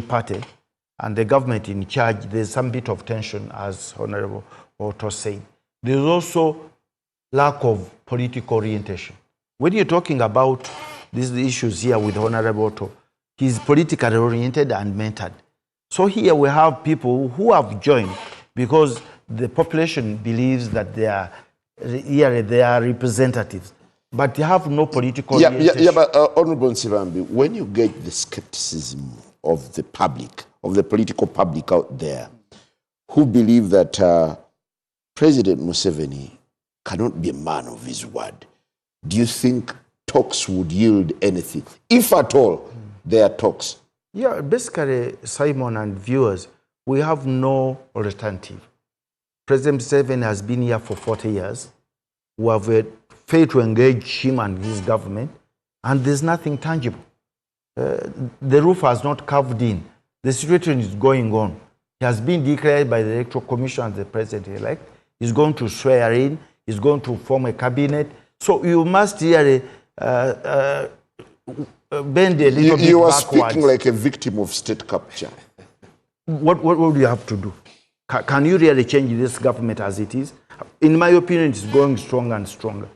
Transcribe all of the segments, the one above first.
party and the government in charge, there's some bit of tension, as Honorable Otto said. There's also lack of political orientation. When you're talking about these issues here with Honorable Otto, he's politically oriented and mentored. So here we have people who have joined because the population believes that they are representatives, but they have no political orientation. Yeah, but Honorable Nsibambi, when you get the skepticism of the public, of the political public out there, who believe that President Museveni cannot be a man of his word, do you think talks would yield anything? If at all, there are talks. Yeah, basically, Simon and viewers, we have no alternative. President Museveni has been here for 40 years. We have failed to engage him and his government, and there's nothing tangible. The roof has not caved in. The situation is going on. He has been declared by the Electoral Commission as the president-elect. He's going to swear in. He's going to form a cabinet. So you must really bend a little bit backwards. You are speaking like a victim of state capture. What do you have to do? Can you really change this government as it is? In my opinion, it's going stronger and stronger.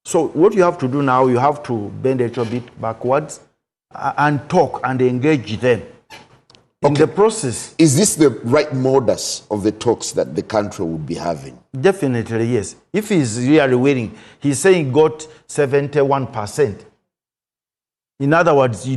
So what you have to do now, you have to bend a little bit backwards and talk and engage them. In the process. Is this the right modus of the talks that the country would be having? Definitely, yes. If he's really willing, he's saying he got 71%. In other words,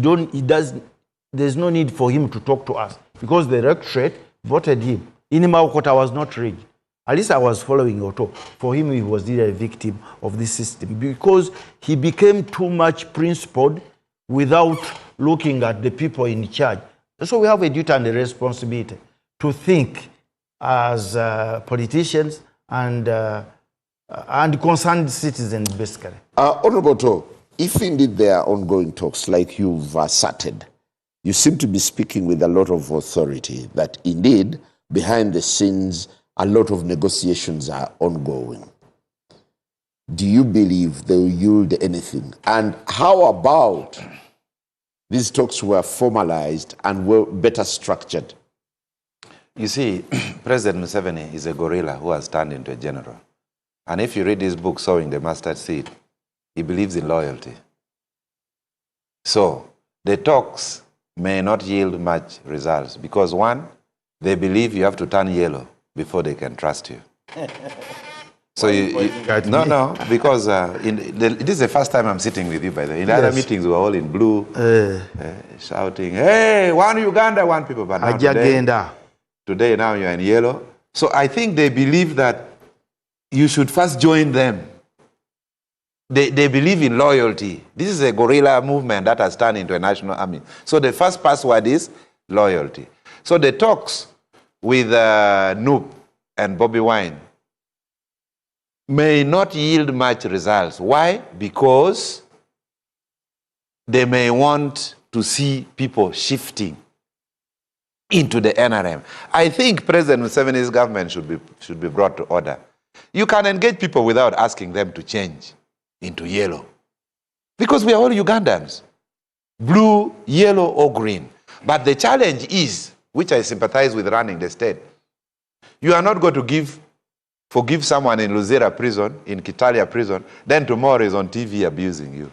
there's no need for him to talk to us because the electorate voted him. Inima Okota was not rigged. At least I was following Otto. For him, he was really a victim of this system because he became too much principled without looking at the people in charge. So we have a duty and a responsibility to think as politicians and concerned citizens, basically. Honorable Otto, if indeed there are ongoing talks like you've asserted, you seem to be speaking with a lot of authority that indeed, behind the scenes, a lot of negotiations are ongoing. Do you believe they will yield anything? And how about these talks were formalized and were better structured? You see, President Museveni is a gorilla who has turned into a general. And if you read his book, Sowing the Mustard Seed, he believes in loyalty. So the talks may not yield much results because one, they believe you have to turn yellow before they can trust you. So because this is the first time I'm sitting with you, by the way. In other meetings, we were all in blue, shouting, hey, one Uganda, one people. But now today now you're in yellow. So I think they believe that you should first join them. They believe in loyalty. This is a guerrilla movement that has turned into a national army. So the first password is loyalty. So the talks with Noop and Bobby Wine may not yield much results. Why? Because they may want to see people shifting into the NRM. I think President Museveni's government should be brought to order. You can engage people without asking them to change into yellow. Because we are all Ugandans. Blue, yellow, or green. But the challenge is, which I sympathize with running the state, you are not going to forgive someone in Luzira prison, in Kitalia prison, then tomorrow is on TV abusing you.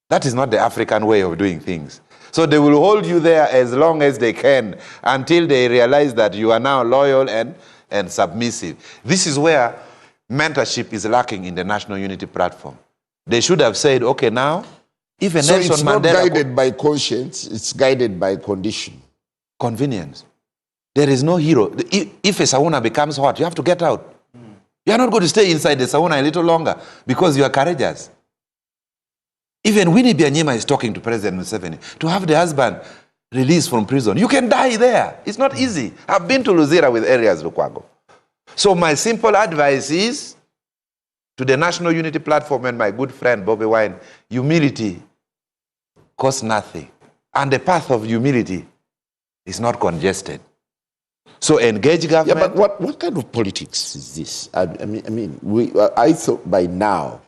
That is not the African way of doing things. So they will hold you there as long as they can until they realize that you are now loyal and submissive. This is where mentorship is lacking in the National Unity Platform. They should have said, okay, now, if a Nelson Mandela... So it's not guided by conscience, it's guided by condition. Convenience. There is no hero. If a sauna becomes hot, you have to get out. You are not going to stay inside the sauna a little longer because you are courageous. Even Winnie Byanyima is talking to President Museveni to have the husband released from prison. You can die there. It's not easy. I've been to Luzira with Arias Lukwago. So my simple advice is to the National Unity Platform and my good friend Bobby Wine, humility costs nothing. And the path of humility is not congested. So engage government. Yeah, but what kind of politics is this? I thought by now,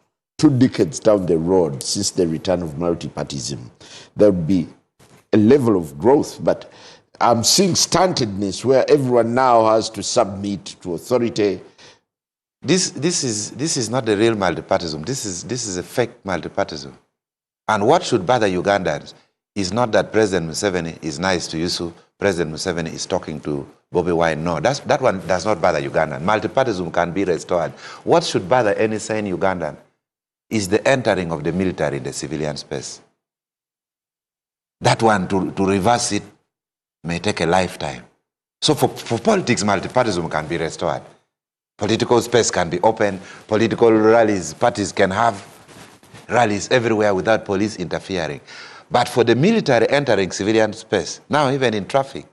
2 decades down the road since the return of multipartyism, there would be a level of growth, but I'm seeing stuntedness where everyone now has to submit to authority. This is not the real multipartyism. This is a fake multipartyism. And what should bother Ugandans is not that President Museveni is nice to Yusuf, President Museveni is talking to Bobby Wine. No, that one does not bother Ugandan. Multipartyism can be restored. What should bother any sane Ugandan is the entering of the military in the civilian space. That one, to reverse it, may take a lifetime. So for politics, multipartyism can be restored. Political space can be open. Political rallies, parties can have rallies everywhere without police interfering. But for the military entering civilian space, now even in traffic,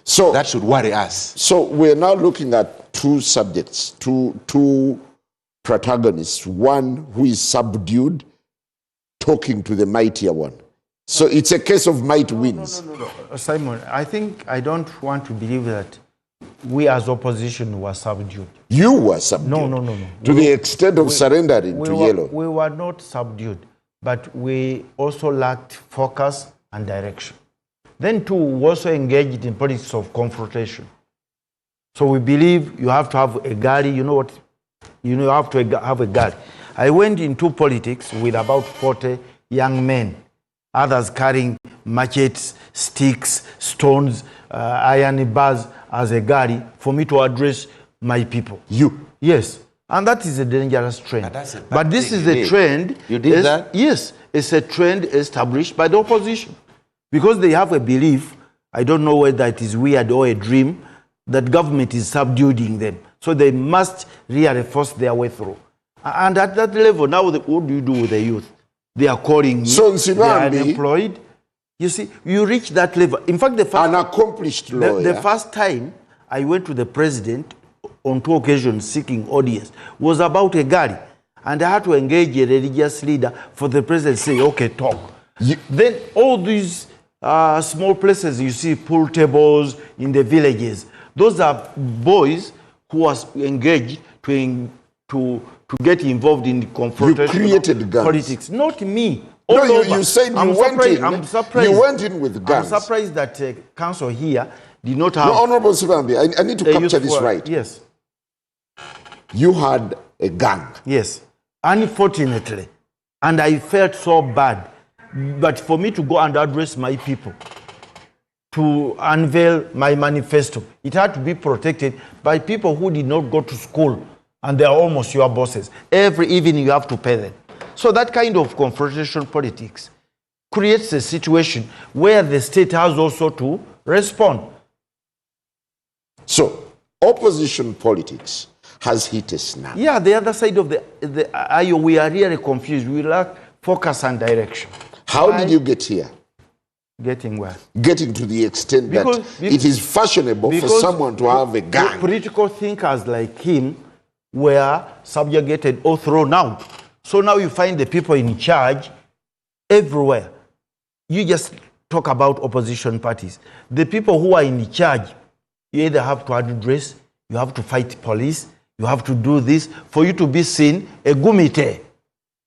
so that should worry us. So we're now looking at 2 subjects, two protagonists. One who is subdued, talking to the mightier one. So it's a case of might wins. No. Simon, I don't want to believe that we as opposition were subdued. You were subdued? No. To the extent of surrendering to yellow? We were not subdued, but we also lacked focus and direction. Then too, we also engaged in politics of confrontation. So we believe you have to have a gari, you know what? You have to have a gari. I went into politics with about 40 young men, others carrying machetes, sticks, stones, iron bars as a gari for me to address my people. You? Yes. And that is a dangerous trend. But this is a trend. You did that? Yes. It's a trend established by the opposition. Because they have a belief, I don't know whether it is weird or a dream, that government is subduing them. So they must really force their way through. And at that level, now what do you do with the youth? They are calling me, so they are unemployed. You see, you reach that level. In fact, an accomplished lawyer. The first time I went to the president on 2 occasions seeking audience was about a gari. And I had to engage a religious leader for the president to say, okay, talk. Then all these small places you see, pool tables in the villages, those are boys who are engaged to get involved in confrontation politics. Not me. No, you said you went in. I'm surprised. You went in with guns. I'm surprised that council here did not have... No, Honorable Sivambi, I need to capture this right. Yes. You had a gang. Yes. Unfortunately. And I felt so bad. But for me to go and address my people, to unveil my manifesto, it had to be protected by people who did not go to school, and they are almost your bosses. Every evening you have to pay them. So that kind of confrontation politics creates a situation where the state has also to respond. So opposition politics has hit a snap. Yeah, the other side of the aisle, we are really confused. We lack focus and direction. How did you get here? Getting where? Getting to the extent that it is fashionable for someone to have a gang. Political thinkers like him were subjugated or thrown out. So now you find the people in charge everywhere. You just talk about opposition parties. The people who are in charge, you either have to address, you have to fight police, you have to do this for you to be seen a gumite.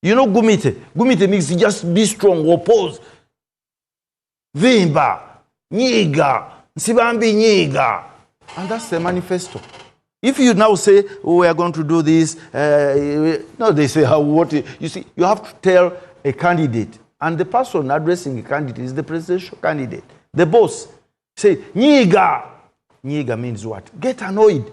You know gumite? Gumite means just be strong, oppose. Vimba, nyiga, nsibambi nyiga. And that's the manifesto. If you now say, oh, we are going to do this, no, they say, what? You see, you have to tell a candidate, and the person addressing the candidate is the presidential candidate, the boss. Say, nyiga. Nyiga means what? Get annoyed.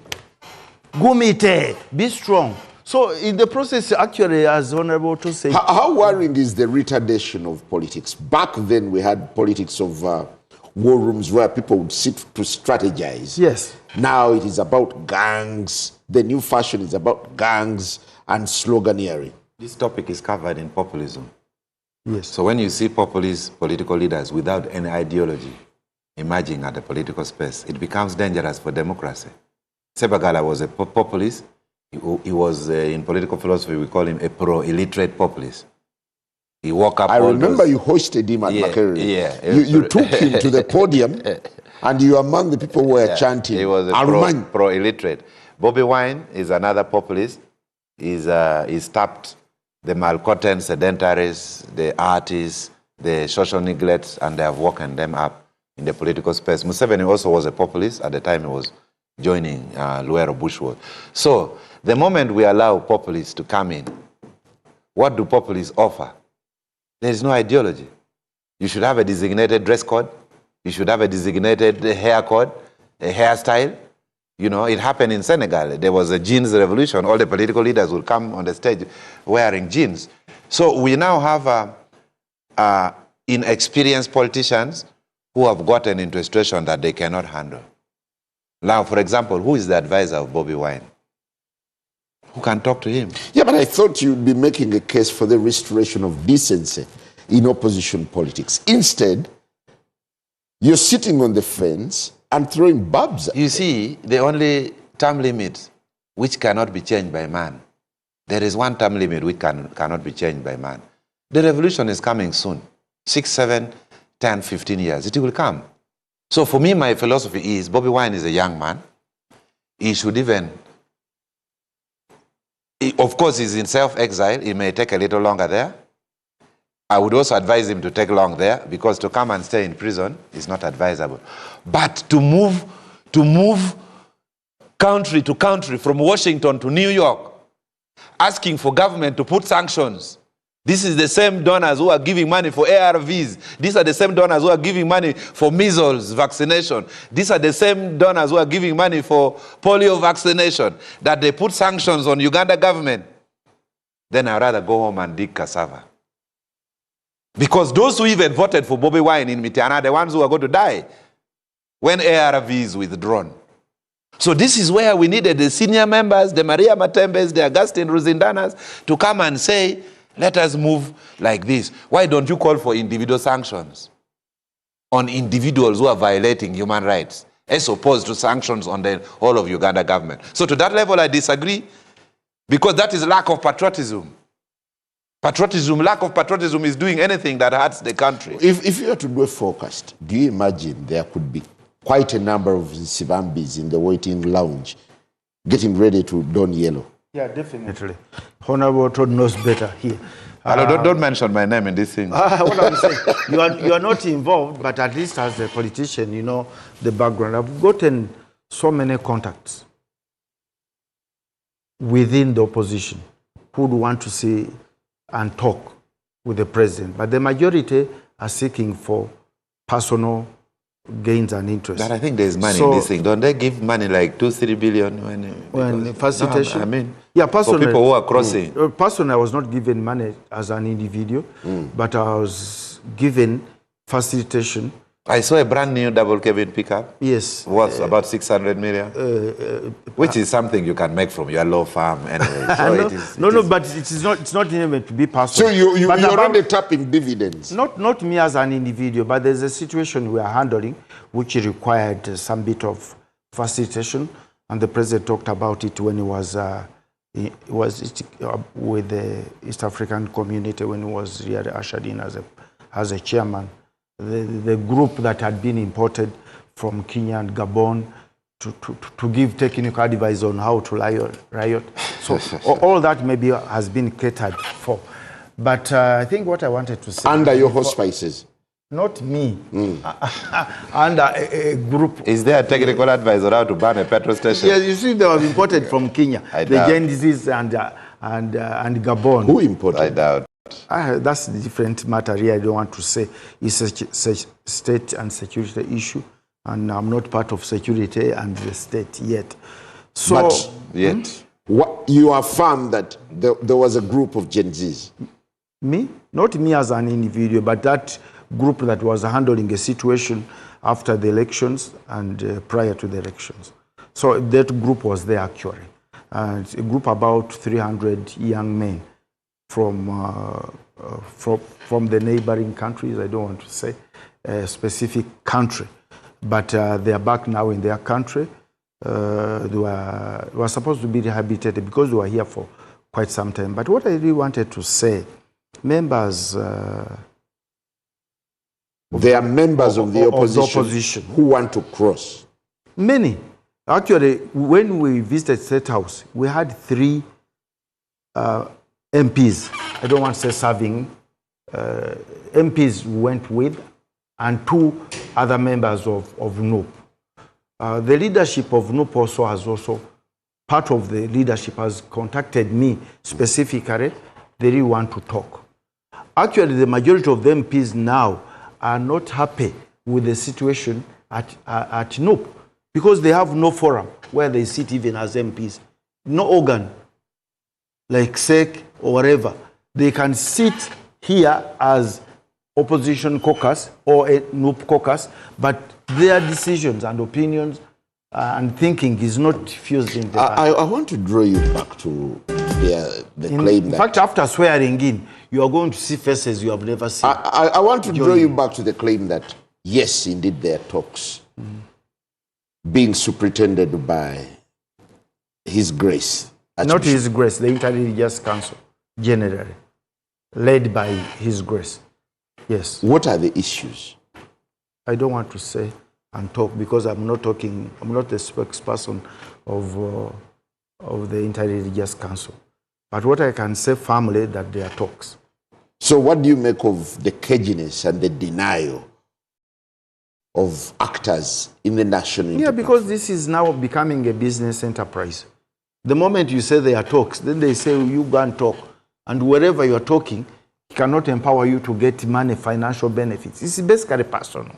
Gumite, be strong. So in the process, actually, as Honorable to say... How worrying is the retardation of politics? Back then, we had politics of war rooms where people would sit to strategize. Yes. Now it is about gangs. The new fashion is about gangs and sloganeering. This topic is covered in populism. Yes. So when you see populist political leaders without any ideology emerging at the political space, it becomes dangerous for democracy. Sebagala was a populist. He was, in political philosophy, we call him a pro-illiterate populist. He woke up. I remember you hosted him at Makerere. Yeah. You took him to the podium, and you were among the people who were chanting. He was a pro-illiterate. Bobby Wine is another populist. He's tapped the malcontents, sedentaries, the artists, the social neglects, and they have woken them up in the political space. Museveni also was a populist at the time he was joining Luero Bushwood. So the moment we allow populists to come in, what do populists offer? There is no ideology. You should have a designated dress code. You should have a designated hair code, a hairstyle. You know, it happened in Senegal. There was a jeans revolution. All the political leaders would come on the stage wearing jeans. So we now have inexperienced politicians who have gotten into a situation that they cannot handle. Now, for example, who is the advisor of Bobby Wine? Who can talk to him? Yeah, but I thought you'd be making a case for the restoration of decency in opposition politics. Instead, you're sitting on the fence and throwing barbs at You see, the only term limit which cannot be changed by man, there is one term limit which cannot be changed by man. The revolution is coming soon. 6, 7, 10, 15 years. It will come. So for me, my philosophy is Bobby Wine is a young man. He should even, of course, he's in self-exile. It may take a little longer there. I would also advise him to take long there, because to come and stay in prison is not advisable. But to move country to country, from Washington to New York, asking for government to put sanctions. This is the same donors who are giving money for ARVs. These are the same donors who are giving money for measles vaccination. These are the same donors who are giving money for polio vaccination, that they put sanctions on Uganda government. Then I'd rather go home and dig cassava. Because those who even voted for Bobby Wine in Mitiana are the ones who are going to die when ARV is withdrawn. So this is where we needed the senior members, the Maria Matembes, the Augustine Ruzindanas, to come and say, let us move like this. Why don't you call for individual sanctions on individuals who are violating human rights, as opposed to sanctions on the whole of Uganda government? So to that level, I disagree, because that is lack of patriotism. Lack of patriotism is doing anything that hurts the country. If you were to do a forecast, do you imagine there could be quite a number of Sibambis in the waiting lounge getting ready to don yellow? Yeah, definitely. Honorable Todd knows better here. Don't mention my name in this thing. What I'm saying, you are not involved, but at least as a politician, you know the background. I've gotten so many contacts within the opposition who would want to see and talk with the president, but the majority are seeking for personal gains and interests. But I think there's money in this thing. Don't they give money like 2-3 billion when facilitation? No, I mean, yeah, personally, for people who are crossing. Personally, I was not given money as an individual, but I was given facilitation. I saw a brand new double cabin pickup. Yes. Worth about 600 million. Which is something you can make from your law farm anyway. So but it's not even to be personal. So you're already tapping dividends? Not me as an individual, but there's a situation we are handling which required some bit of facilitation, and the president talked about it when he was with the East African community, when he was really ushered in as a chairman. The group that had been imported from Kenya and Gabon to give technical advice on how to riot. So all that maybe has been catered for. But I think what I wanted to say... Under your hospices? Not me. Under a group... Is there a technical advice on how to ban a petrol station? Yes, you see, they were imported from Kenya. The Gen disease and Gabon. Who imported? I doubt. That's a different matter here. I don't want to say it's a state and security issue, and I'm not part of security and the state yet. So, but yet, you affirm that there was a group of Gen Zs? Me? Not me as an individual, but that group that was handling a situation after the elections and prior to the elections. So that group was there actually. It's a group about 300 young men from the neighboring countries. I don't want to say a specific country, but they are back now in their country. They were supposed to be rehabilitated because they were here for quite some time. But what I really wanted to say, members... They are members of the opposition who want to cross. Many. Actually, when we visited State House, we had 3 MPs I don't want to say serving, MPs went with, and 2 other members of NUP. The leadership of NUP also has part of the leadership has contacted me specifically. They really want to talk. Actually, the majority of the MPs now are not happy with the situation at NUP because they have no forum where they sit even as MPs. No organ, like SEC or whatever. They can sit here as opposition caucus or a NUP caucus, but their decisions and opinions and thinking is not fused in the party. I want to draw you back to the claim that... In fact, after swearing in, you are going to see faces you have never seen. I want to draw you back to the claim that, yes, indeed, there are talks being superintended by His Grace. Not His Grace, the Inter-Religious Council, generally, led by His Grace. Yes. What are the issues? I don't want to say and talk because I'm not the spokesperson of the Inter-Religious Council. But what I can say firmly that there are talks. So what do you make of the caginess and the denial of actors in the national enterprise? Yeah, because this is now becoming a business enterprise. The moment you say there are talks, then they say you go and talk. And wherever you are talking, it cannot empower you to get money, financial benefits. It's basically personal.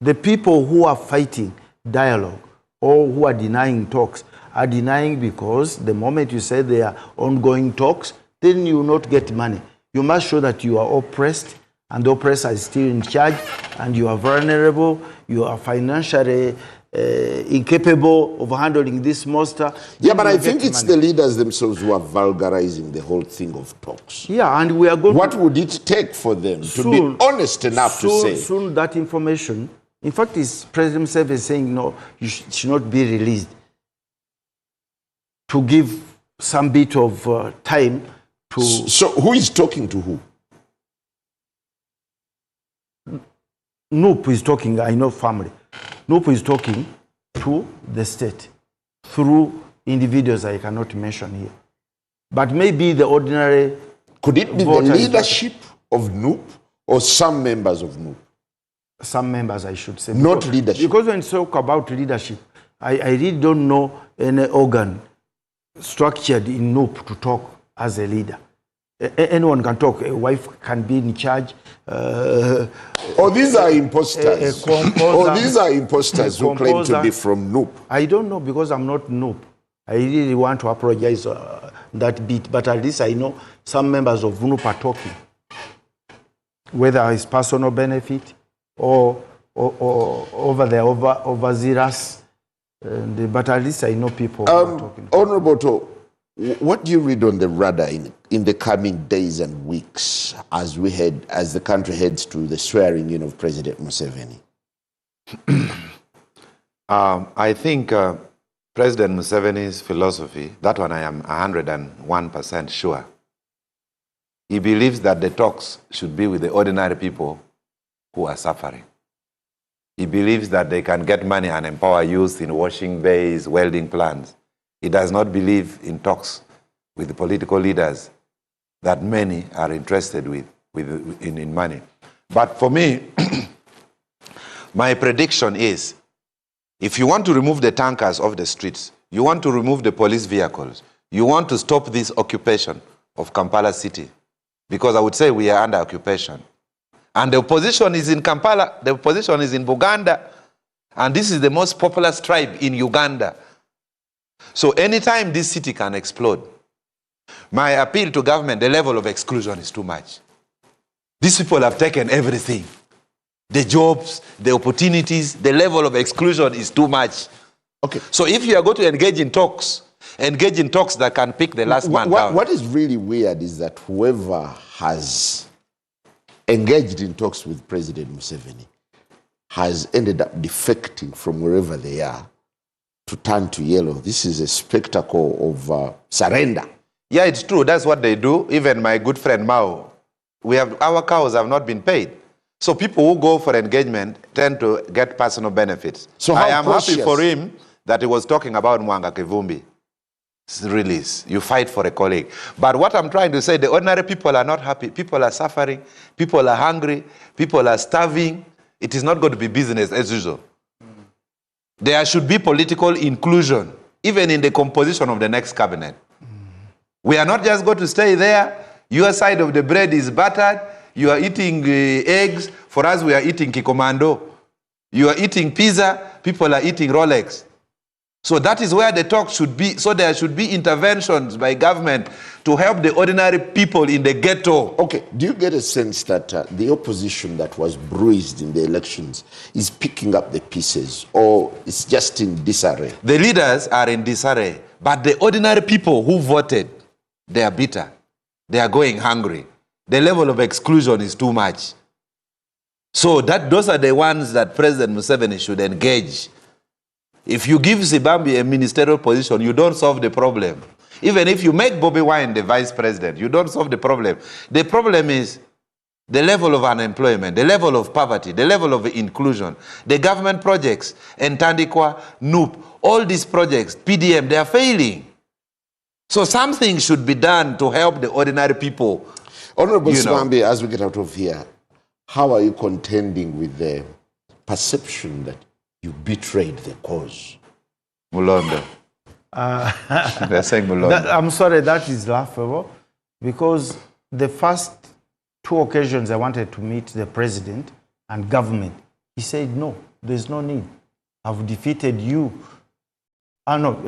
The people who are fighting dialogue or who are denying talks are denying because the moment you say there are ongoing talks, then you will not get money. You must show that you are oppressed and the oppressor is still in charge and you are vulnerable, you are financially incapable of handling this monster. Yeah, but I think it's the leaders themselves who are vulgarizing the whole thing of talks. Yeah, and we are going What would it take for them to be honest enough to say? Soon that information, in fact, President Museveni is saying, no, you should not be released. To give some bit of time to... So who is talking to who? NUP is talking, I know family. NUP is talking to the state through individuals I cannot mention here. But maybe the ordinary... Could it be the leadership of NUP or some members of NUP? Some members, I should say. Not leadership. Because when you talk about leadership, I really don't know any organ structured in NUP to talk as a leader. Anyone can talk. A wife can be in charge. These are imposters. These are imposters who claim to be from NUP. I don't know because I'm not NUP. I really want to apologize that bit, but at least I know some members of NUP are talking. Whether it's personal benefit or overzealous, but at least I know people who are talking. Honorable To, what do you read on the radar in the coming days and weeks as the country heads to the swearing in of President Museveni? I think President Museveni's philosophy, that one I am 101% sure. He believes that the talks should be with the ordinary people who are suffering. He believes that they can get money and empower youth in washing bays, welding plants. He does not believe in talks with the political leaders that many are interested in money. But for me, my prediction is, if you want to remove the tankers off the streets, you want to remove the police vehicles, you want to stop this occupation of Kampala city, because I would say we are under occupation. And the opposition is in Kampala, the opposition is in Buganda, and this is the most populous tribe in Uganda. So anytime this city can explode, my appeal to government, the level of exclusion is too much. These people have taken everything. The jobs, the opportunities, the level of exclusion is too much. Okay. So if you are going to engage in talks that can pick the last man down. What is really weird is that whoever has engaged in talks with President Museveni has ended up defecting from wherever they are to turn to yellow. This is a spectacle of surrender. Yeah, it's true. That's what they do. Even my good friend Mao, our cows have not been paid. So people who go for engagement tend to get personal benefits. So I am happy for him that he was talking about Mwanga Kivumbi. release. You fight for a colleague. But what I'm trying to say, the ordinary people are not happy. People are suffering. People are hungry. People are starving. It is not going to be business as usual. There should be political inclusion, even in the composition of the next cabinet. We are not just going to stay there. Your side of the bread is buttered. You are eating eggs. For us, we are eating kikomando. You are eating pizza. People are eating Rolex. So that is where the talk should be. So there should be interventions by government to help the ordinary people in the ghetto. Okay, do you get a sense that the opposition that was bruised in the elections is picking up the pieces, or it's just in disarray? The leaders are in disarray, but the ordinary people who voted, they are bitter. They are going hungry. The level of exclusion is too much. So those are the ones that President Museveni should engage. If you give Zimbabwe a ministerial position, you don't solve the problem. Even if you make Bobi Wine the vice president, you don't solve the problem. The problem is the level of unemployment, the level of poverty, the level of inclusion, the government projects, Ntandikwa, NUP, all these projects, PDM, they are failing. So something should be done to help the ordinary people. Honorable Swambi, as we get out of here, how are you contending with the perception that you betrayed the cause? Mulondo. They're saying Mulondo. I'm sorry, that is laughable, because the first 2 occasions I wanted to meet the president and government, he said, no, there's no need. I've defeated you. No,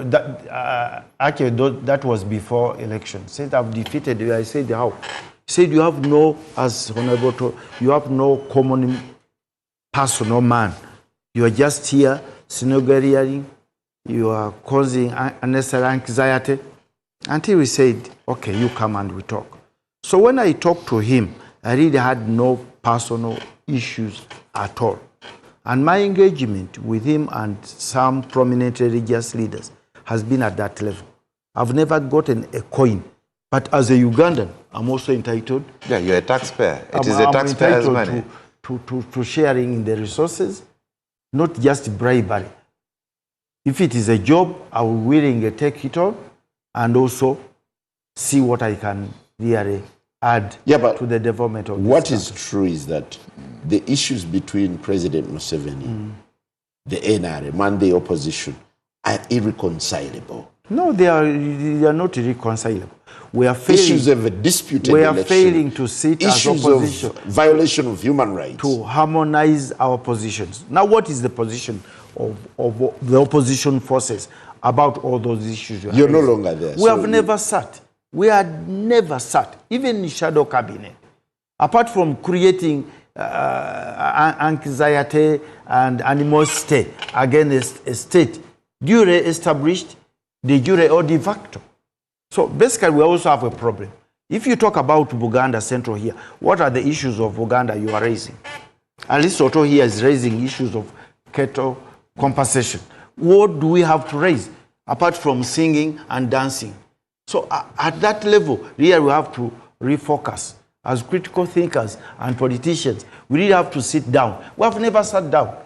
actually, that was before election. He said, I've defeated you. I said, how? He said, you have no, as Honorable told, you have no common person or man. You are just here, scenario, you are causing unnecessary anxiety. Until we said, okay, you come and we talk. So when I talked to him, I really had no personal issues at all. And my engagement with him and some prominent religious leaders has been at that level. I've never gotten a coin. But as a Ugandan, I'm also entitled. Yeah, you're a taxpayer. It is a taxpayer's money. To sharing in the resources, not just bribery. If it is a job, I will willingly take it on and also see what I can really add to the development of this what is country. true is that the issues between President Museveni, the NRM, and the opposition are irreconcilable. No, they are not irreconcilable. We are failing, issues of a disputed we are election, failing to sit as opposition. Of violation of human rights. To harmonize our positions. Now, what is the position of the opposition forces about all those issues? You're no longer there. We have never sat. We had never sat, even in shadow cabinet. Apart from creating anxiety and animosity against a state, duly established, de jure or de facto. So basically, we also have a problem. If you talk about Uganda Central here, what are the issues of Uganda you are raising? At least Soto here is raising issues of cattle compensation. What do we have to raise apart from singing and dancing? So at that level, really we have to refocus. As critical thinkers and politicians, we really have to sit down. We have never sat down.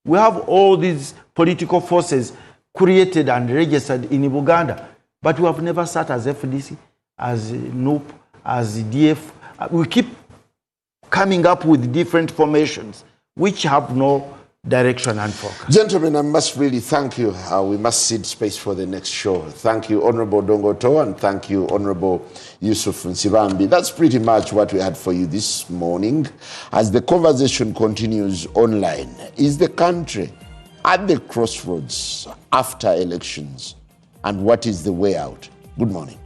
We have all these political forces created and registered in Uganda, but we have never sat as FDC, as NUP, as DF. We keep coming up with different formations which have no direction and focus. Gentlemen, I must really thank you. We must cede space for the next show. Thank you, Honorable Dongoto, and thank you, Honorable Yusuf Nsibambi. That's pretty much what we had for you this morning. As the conversation continues online, is the country at the crossroads after elections? And what is the way out? Good morning.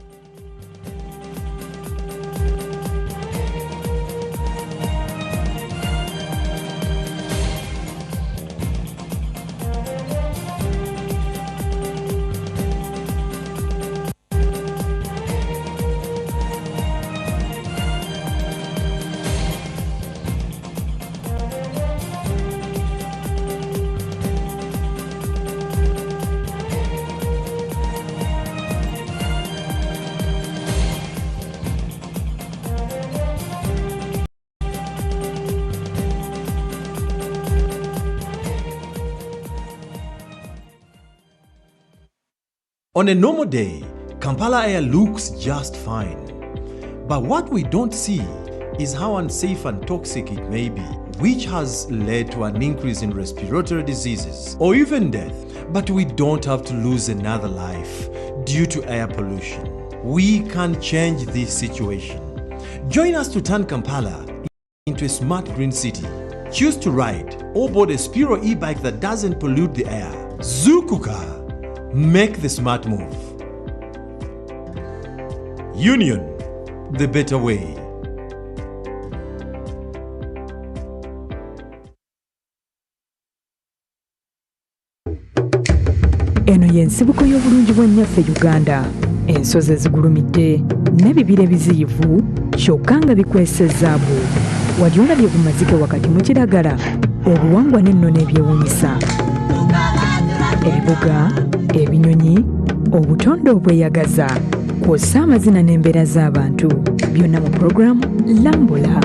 On a normal day, Kampala air looks just fine. But what we don't see is how unsafe and toxic it may be, which has led to an increase in respiratory diseases or even death. But we don't have to lose another life due to air pollution. We can change this situation. Join us to turn Kampala into a smart green city. Choose to ride or board a Spiro e-bike that doesn't pollute the air. Zukuka, make the smart move. Union, the better way. Eno y'ensibuko y'obulungi bw'ennyaffe Uganda. Ensozi ezigulumidde n'ebibira ebiziyivu kyokka nga bikwesezaabu. Wali olabye bumazike wakati mu kiragala, obuwangwa n'ennono ebyewuunyisa. Ebibuga, ebinyonyi, obutonde obweyagaza, kw'ossa amazina n'embeera z'abantu, byonna mu pulogulaamu Lambula.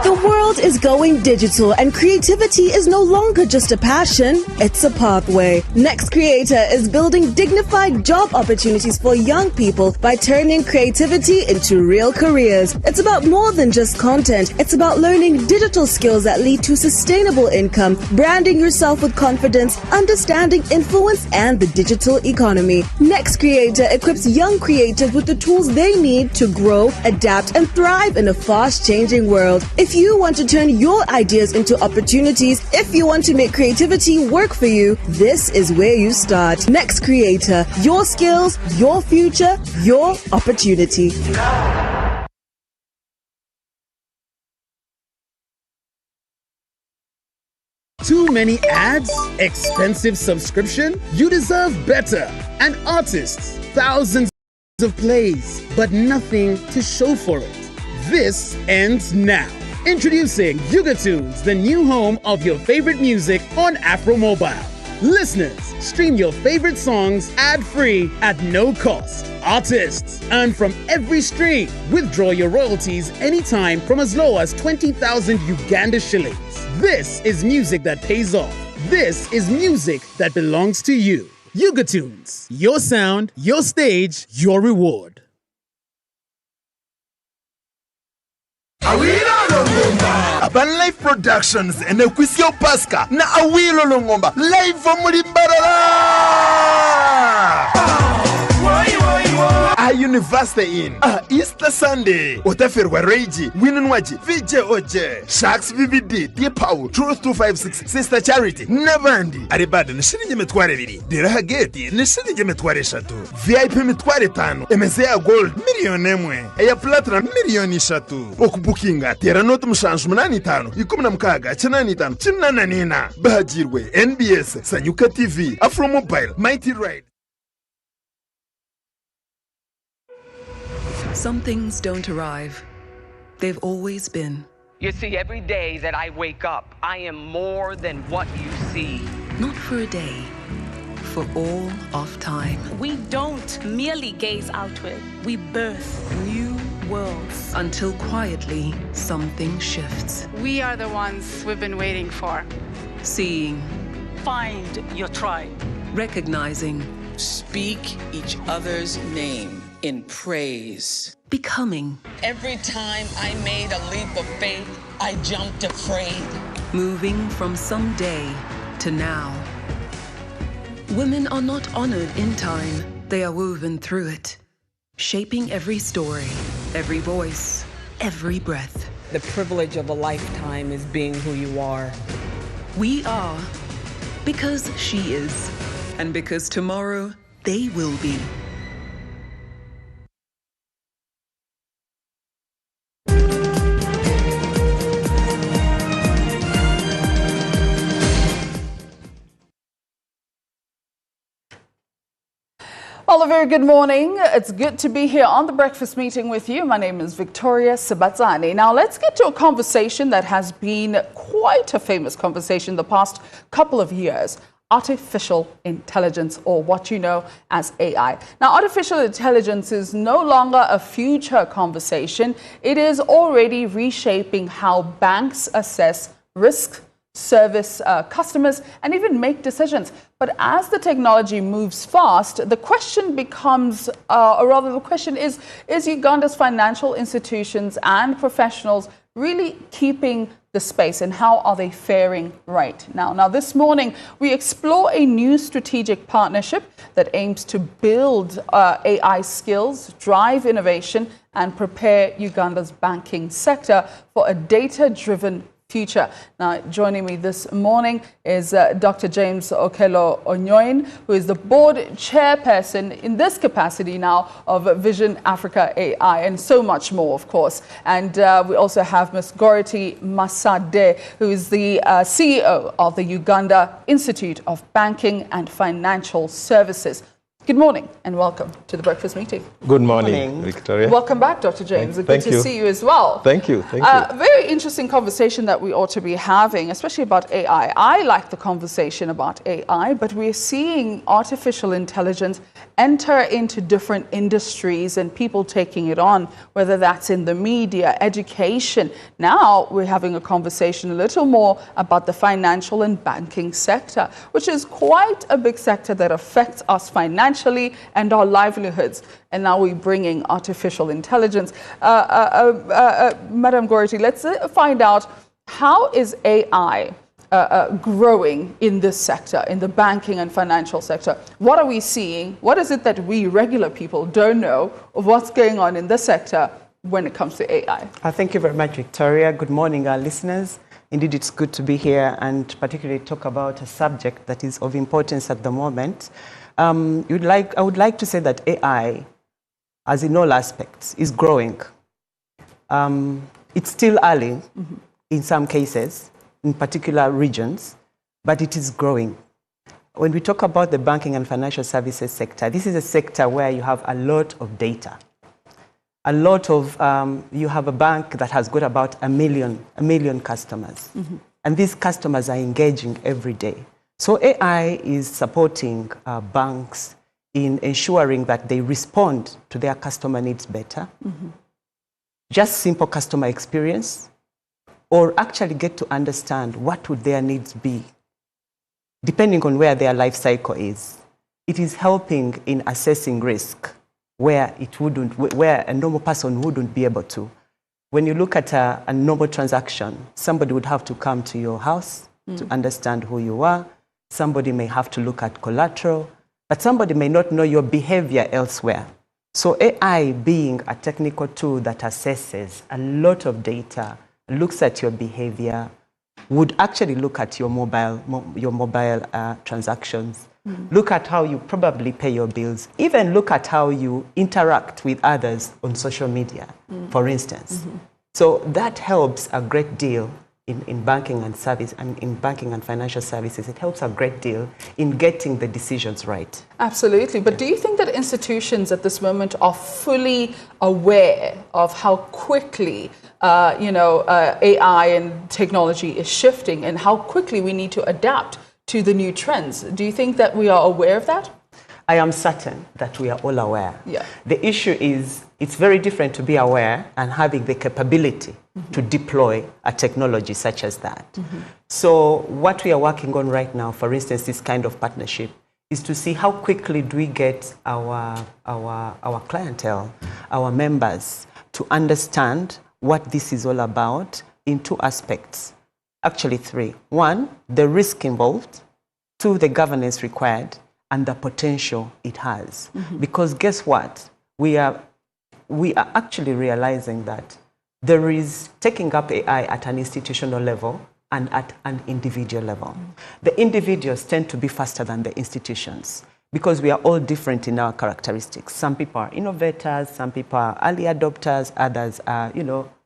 The world is going digital and creativity is no longer just a passion, it's a pathway. Next Creator is building dignified job opportunities for young people by turning creativity into real careers. It's about more than just content. It's about learning digital skills that lead to sustainable income, branding yourself with confidence, understanding influence and the digital economy. Next Creator equips young creatives with the tools they need to grow, adapt and thrive in a fast-changing world. If you want to turn your ideas into opportunities, if you want to make creativity work for you, this is where you start. Next Creator, your skills, your future, your opportunity. Too many ads? Expensive subscription? You deserve better. And artists, thousands of plays, but nothing to show for it. This ends now. Introducing Ugatunes, the new home of your favorite music on Afro Mobile. Listeners, stream your favorite songs ad-free at no cost. Artists, earn from every stream. Withdraw your royalties anytime from as low as 20,000 Uganda shillings. This is music that pays off. This is music that belongs to you. Ugatunes, your sound, your stage, your reward. Urban Life Productions and Equisio Pasca na Awilo Longomba live from a university in Easter Sunday Otaferwa Reiji Winunwaji VJ Oje Sharks VVD Deepau Truth 256 Sister Charity Navandi Aribada nishirinje metware biri Diraha Gate nishirinje metware shatu VIP metware tano MSA Gold million emwe Eya Platinum million ishatu Okubukinga tera notu mshanshu mnani tano Ikumna mkaga chanani tano Chinana nina Bahajirwe NBS Sanyuka TV Afro Mobile Mighty Ride. Some things don't arrive. They've always been. You see, every day that I wake up, I am more than what you see. Not for a day, for all of time. We don't merely gaze outward, we birth new worlds. Until quietly, something shifts. We are the ones we've been waiting for. Seeing. Find your tribe. Recognizing. Speak each other's name in praise. Becoming. Every time I made a leap of faith, I jumped afraid. Moving from someday to now. Women are not honored in time, they are woven through it. Shaping every story, every voice, every breath. The privilege of a lifetime is being who you are. We are, because she is, and because tomorrow they will be. Well, a very good morning. It's good to be here on the breakfast meeting with you. My name is Victoria Sabatsani. Now, let's get to a conversation that has been quite a famous conversation the past couple of years. Artificial intelligence, or what you know as AI. Now, artificial intelligence is no longer a future conversation. It is already reshaping how banks assess risk, service customers, and even make decisions. But as the technology moves fast, the question becomes, or rather the question is Uganda's financial institutions and professionals really keeping the space, and how are they faring right now? Now, this morning, we explore a new strategic partnership that aims to build AI skills, drive innovation, and prepare Uganda's banking sector for a data-driven future. Now, joining me this morning is Dr. James Okello Onyoin, who is the board chairperson in this capacity now of Vision Africa AI, and so much more, of course. And we also have Ms. Gority Masade, who is the CEO of the Uganda Institute of Banking and Financial Services. Good morning and welcome to the breakfast meeting. Good morning, Victoria. Welcome back, Dr. James. Good to see you as well. Thank you. Thank you. Very interesting conversation that we ought to be having, especially about AI. I like the conversation about AI, but we're seeing artificial intelligence enter into different industries and people taking it on, whether that's in the media, education. Now we're having a conversation a little more about the financial and banking sector, which is quite a big sector that affects us financially and our livelihoods. And now we're bringing artificial intelligence. Madam Gority, let's find out, how is AI growing in this sector, in the banking and financial sector? What are we seeing? What is it that we regular people don't know of what's going on in the sector when it comes to AI? Thank you very much, Victoria. Good morning, our listeners. Indeed, it's good to be here and particularly talk about a subject that is of importance at the moment. I would like to say that AI, as in all aspects, is growing. It's still early in some cases, in particular regions, but it is growing. When we talk about the banking and financial services sector, this is a sector where you have a lot of data. You have a bank that has got about a million customers. And these customers are engaging every day. So AI is supporting banks in ensuring that they respond to their customer needs better. Just simple customer experience, or actually get to understand what would their needs be, depending on where their life cycle is. It is helping in assessing risk where a normal person wouldn't be able to. When you look at a normal transaction, somebody would have to come to your house to understand who you are. Somebody may have to look at collateral, but somebody may not know your behavior elsewhere. So AI, being a technical tool that assesses a lot of data, looks at your behavior, would actually look at your mobile transactions, look at how you probably pay your bills, even look at how you interact with others on social media, for instance. So that helps a great deal in banking and in banking and financial services. It helps a great deal in getting the decisions right. Absolutely. But do you think that institutions at this moment are fully aware of how quickly AI and technology is shifting, and how quickly we need to adapt to the new trends? Do you think that we are aware of that? I am certain that we are all aware. Yeah. The issue is, it's very different to be aware and having the capability to deploy a technology such as that. So what we are working on right now, for instance, this kind of partnership, is to see how quickly do we get our clientele, our members, to understand what this is all about in two aspects. Actually three. One, the risk involved. Two, the governance required, and the potential it has. Because guess what? We are actually realizing that there is taking up AI at an institutional level and at an individual level. The individuals tend to be faster than the institutions, because we are all different in our characteristics. Some people are innovators, some people are early adopters, others are,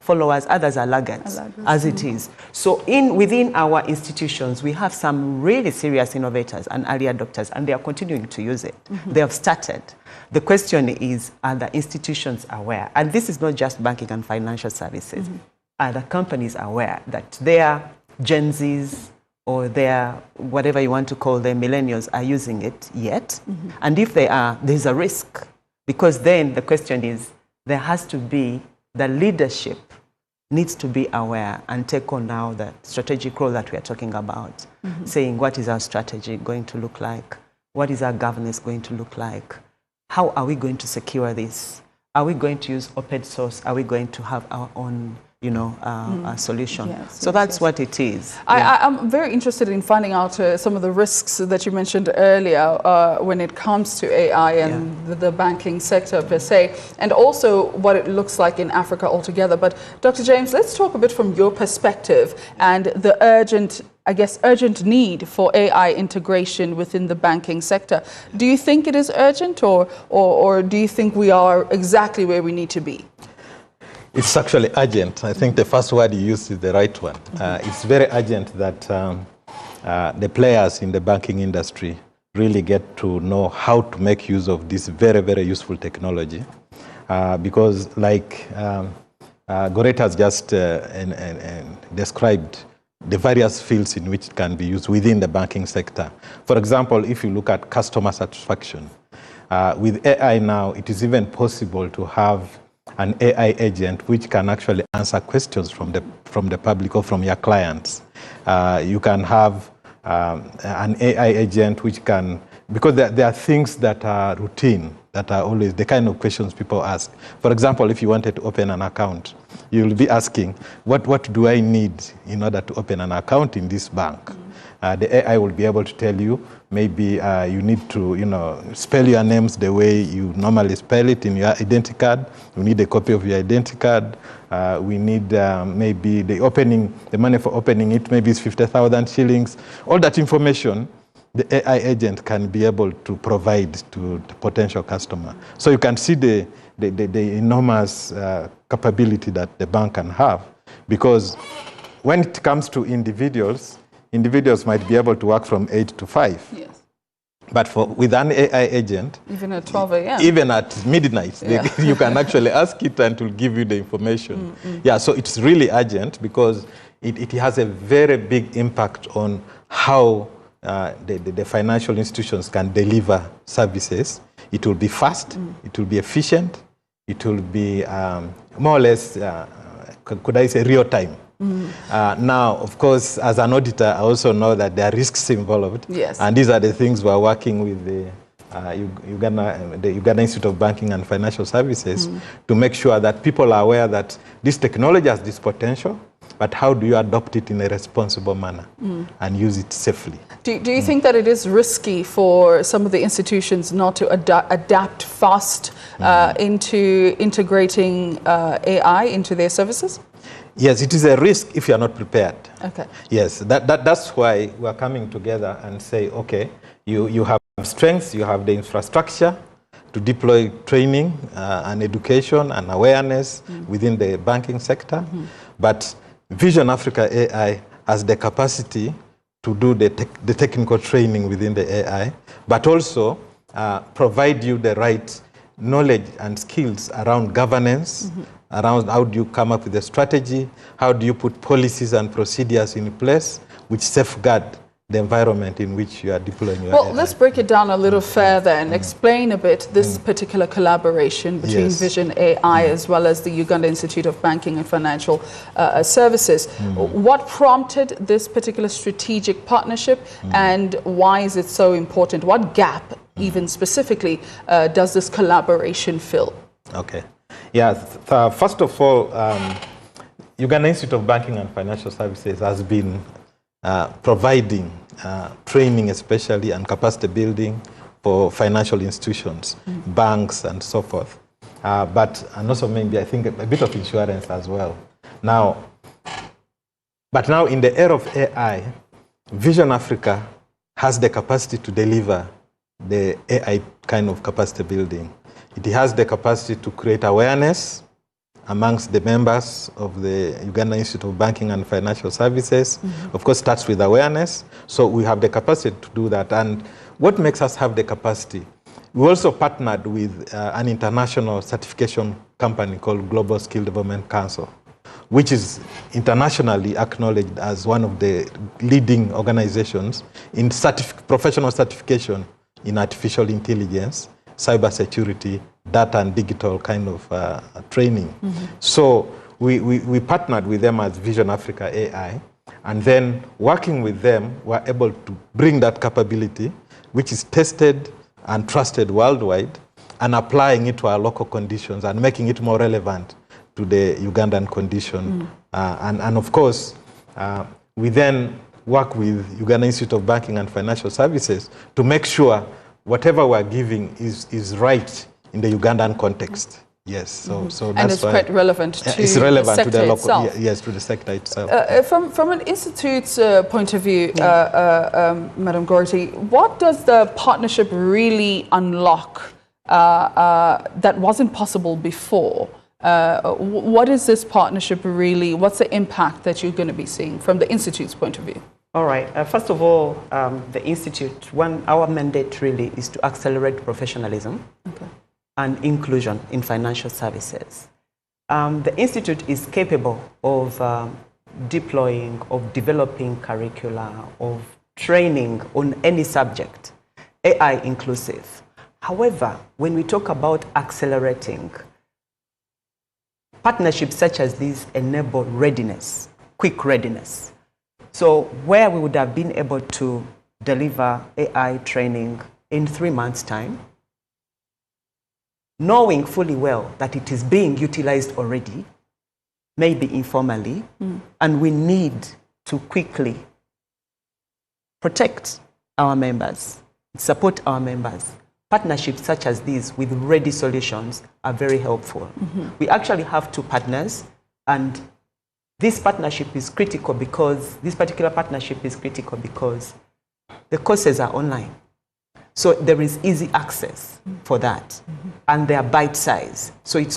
followers, others are laggards, as it is. So within our institutions, we have some really serious innovators and early adopters, and they are continuing to use it. They have started. The question is, are the institutions aware? And this is not just banking and financial services. Are the companies aware that their Gen Zs or their, whatever you want to call them, millennials, are using it yet? And if they are, there's a risk. Because then the question is, there has to be, the leadership needs to be aware and take on now the strategic role that we are talking about, saying what is our strategy going to look like? What is our governance going to look like? How are we going to secure this? Are we going to use open source? Are we going to have our own solution? So that's what it is. I'm very interested in finding out some of the risks that you mentioned earlier when it comes to AI and the banking sector per se, and also what it looks like in Africa altogether. But Dr. James, let's talk a bit from your perspective and the urgent need for AI integration within the banking sector. Do you think it is urgent, or do you think we are exactly where we need to be? It's actually urgent. I think the first word you used is the right one. It's very urgent that the players in the banking industry really get to know how to make use of this very, very useful technology. Because like Goreta has just described the various fields in which it can be used within the banking sector. For example, if you look at customer satisfaction, with AI now, it is even possible to have an AI agent which can actually answer questions from the public or from your clients. You can have an AI agent which can, because there are things that are routine, that are always the kind of questions people ask. For example, if you wanted to open an account, you'll be asking, what do I need in order to open an account in this bank? The AI will be able to tell you, maybe you need to, spell your names the way you normally spell it in your identity card. We need a copy of your identity card. We need maybe the money for opening it, maybe it's 50,000 shillings. All that information, the AI agent can be able to provide to the potential customer. So you can see the enormous capability that the bank can have, because when it comes to individuals might be able to work from 8 to 5. Yes. But with an AI agent, even at 12 a.m. Even at midnight, you can actually ask it and it will give you the information. So it's really urgent, because it has a very big impact on how the financial institutions can deliver services. It will be fast, it will be efficient, it will be more or less, could I say, real time. Now, of course, as an auditor, I also know that there are risks involved. Yes. And these are the things we're working with the Uganda Institute of Banking and Financial Services to make sure that people are aware that this technology has this potential, but how do you adopt it in a responsible manner and use it safely? Do you think that it is risky for some of the institutions not to adapt fast into integrating AI into their services? Yes, it is a risk if you are not prepared. Okay. Yes, that's why we are coming together and say, okay, you have strengths, you have the infrastructure to deploy training and education and awareness within the banking sector. But Vision Africa AI has the capacity to do the technical training within the AI, but also provide you the right knowledge and skills around governance, around how do you come up with a strategy, how do you put policies and procedures in place which safeguard the environment in which you are deploying your AI. Let's break it down a little further and explain a bit this particular collaboration between Vision AI as well as the Uganda Institute of Banking and Financial Services. What prompted this particular strategic partnership and why is it so important? What gap, even specifically, does this collaboration fill? Okay. Yeah, first of all, Uganda Institute of Banking and Financial Services has been providing training especially and capacity building for financial institutions, banks and so forth. And also maybe I think a bit of insurance as well. But now in the era of AI, Vision Africa has the capacity to deliver the AI kind of capacity building. It has the capacity to create awareness amongst the members of the Uganda Institute of Banking and Financial Services. Of course, starts with awareness. So we have the capacity to do that. And what makes us have the capacity? We also partnered with an international certification company called Global Skill Development Council, which is internationally acknowledged as one of the leading organizations in professional certification in artificial intelligence, cybersecurity, data and digital kind of training. So we partnered with them as Vision Africa AI, and then working with them, we're able to bring that capability, which is tested and trusted worldwide, and applying it to our local conditions and making it more relevant to the Ugandan condition. And of course, we then work with Uganda Institute of Banking and Financial Services to make sure whatever we're giving is right in the Ugandan context. Yes, so that's and it's quite relevant to it's relevant the sector to the local, itself. Yes, to the sector itself. From an institute's point of view, Madam Gorty, what does the partnership really unlock that wasn't possible before? What is this partnership really? What's the impact that you're going to be seeing from the institute's point of view? All right. First of all, the institute, our mandate really is to accelerate professionalism and inclusion in financial services. The institute is capable of deploying, of developing curricula, of training on any subject, AI inclusive. However, when we talk about accelerating, partnerships such as these enable readiness, quick readiness. So where we would have been able to deliver AI training in 3 months' time, knowing fully well that it is being utilized already, maybe informally, and we need to quickly protect our members, support our members. Partnerships such as these with ready solutions are very helpful. We actually have 2 partners, and this partnership is critical because, this particular partnership is critical because the courses are online. So there is easy access for that, and they are bite-sized. So it's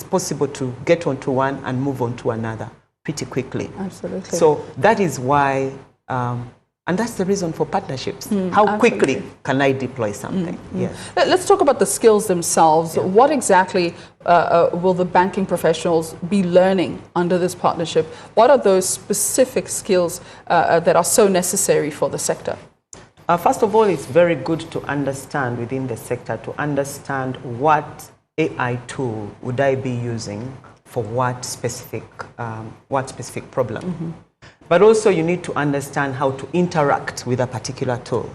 possible to get onto one and move on to another pretty quickly. Absolutely. So that is why, and that's the reason for partnerships. How quickly can I deploy something? Yes. Let's talk about the skills themselves. What exactly will the banking professionals be learning under this partnership? What are those specific skills that are so necessary for the sector? First of all, it's very good to understand within the sector, to understand what AI tool would I be using for what specific problem. But also you need to understand how to interact with a particular tool.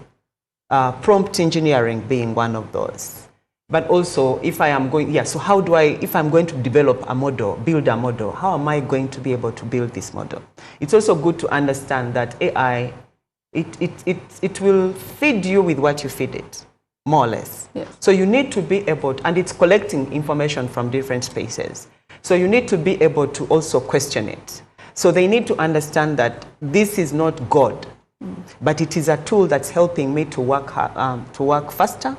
Prompt engineering being one of those. But also if I am going, so how do I, if I'm going to develop a model, build a model, how am I going to be able to build this model? It's also good to understand that AI, it will feed you with what you feed it, more or less. Yes. So you need to be able to, and it's collecting information from different spaces. So you need to be able to also question it. So they need to understand that this is not God, but it is a tool that's helping me to work faster,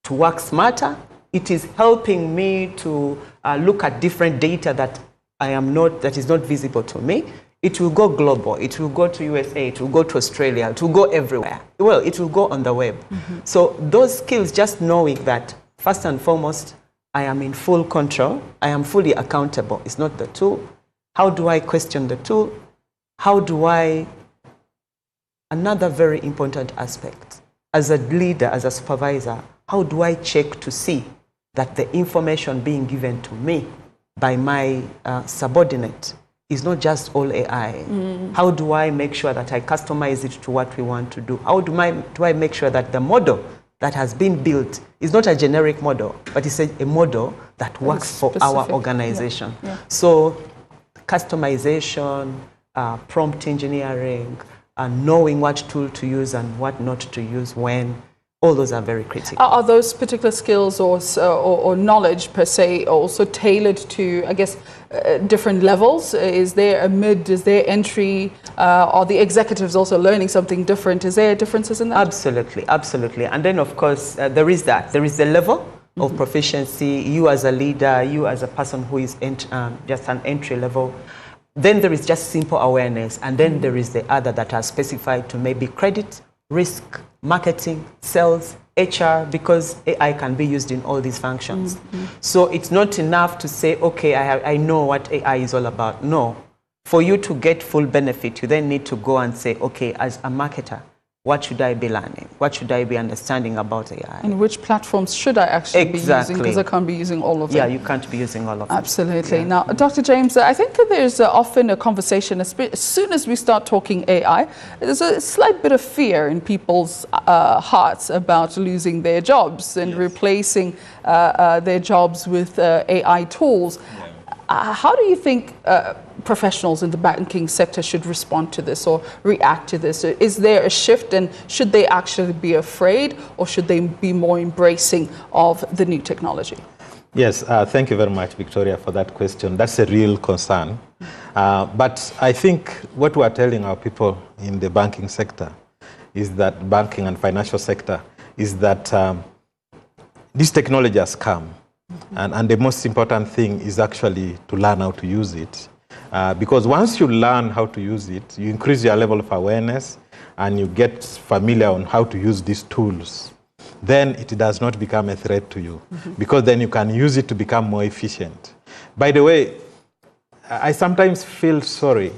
to work smarter. It is helping me to look at different data that that is not visible to me. It will go global. It will go to USA. It will go to Australia. It will go everywhere. Well, it will go on the web. So those skills, just knowing that first and foremost, I am in full control. I am fully accountable. It's not the tool. How do I question the tool? How do I... Another very important aspect, as a leader, as a supervisor, how do I check to see that the information being given to me by my subordinate is not just all AI? How do I make sure that I customize it to what we want to do? How do I make sure that the model that has been built is not a generic model, but it's a model that works for our organization? So customization, prompt engineering, knowing what tool to use and what not to use when, all those are very critical. Are those particular skills or knowledge per se also tailored to, I guess, different levels? Is there a mid, is there entry? Are the executives also learning something different? Is there differences in that? Absolutely, absolutely. And then, of course, there is that. There is the level of proficiency, you as a leader, you as a person who is just an entry level. Then there is just simple awareness. And then there is the other that are specified to maybe credit, risk, marketing, sales, HR, because AI can be used in all these functions. So it's not enough to say, okay, I know what AI is all about. No. For you to get full benefit, you then need to go and say, okay, as a marketer, what should I be learning? What should I be understanding about AI? And which platforms should I actually be using? Because I can't be using all of them. Yeah, you can't be using all of them. Absolutely. Now, Dr. James, I think there's often a conversation, as soon as we start talking AI, there's a slight bit of fear in people's hearts about losing their jobs and replacing their jobs with AI tools. How do you think professionals in the banking sector should respond to this or react to this? Is there a shift, and should they actually be afraid, or should they be more embracing of the new technology? Yes, thank you very much, Victoria, for that question. That's a real concern. But I think what we're telling our people in the banking sector is that, banking and financial sector, is that this technology has come. And the most important thing is actually to learn how to use it. Because once you learn how to use it, you increase your level of awareness and you get familiar on how to use these tools, then it does not become a threat to you, because then you can use it to become more efficient. By the way, I sometimes feel sorry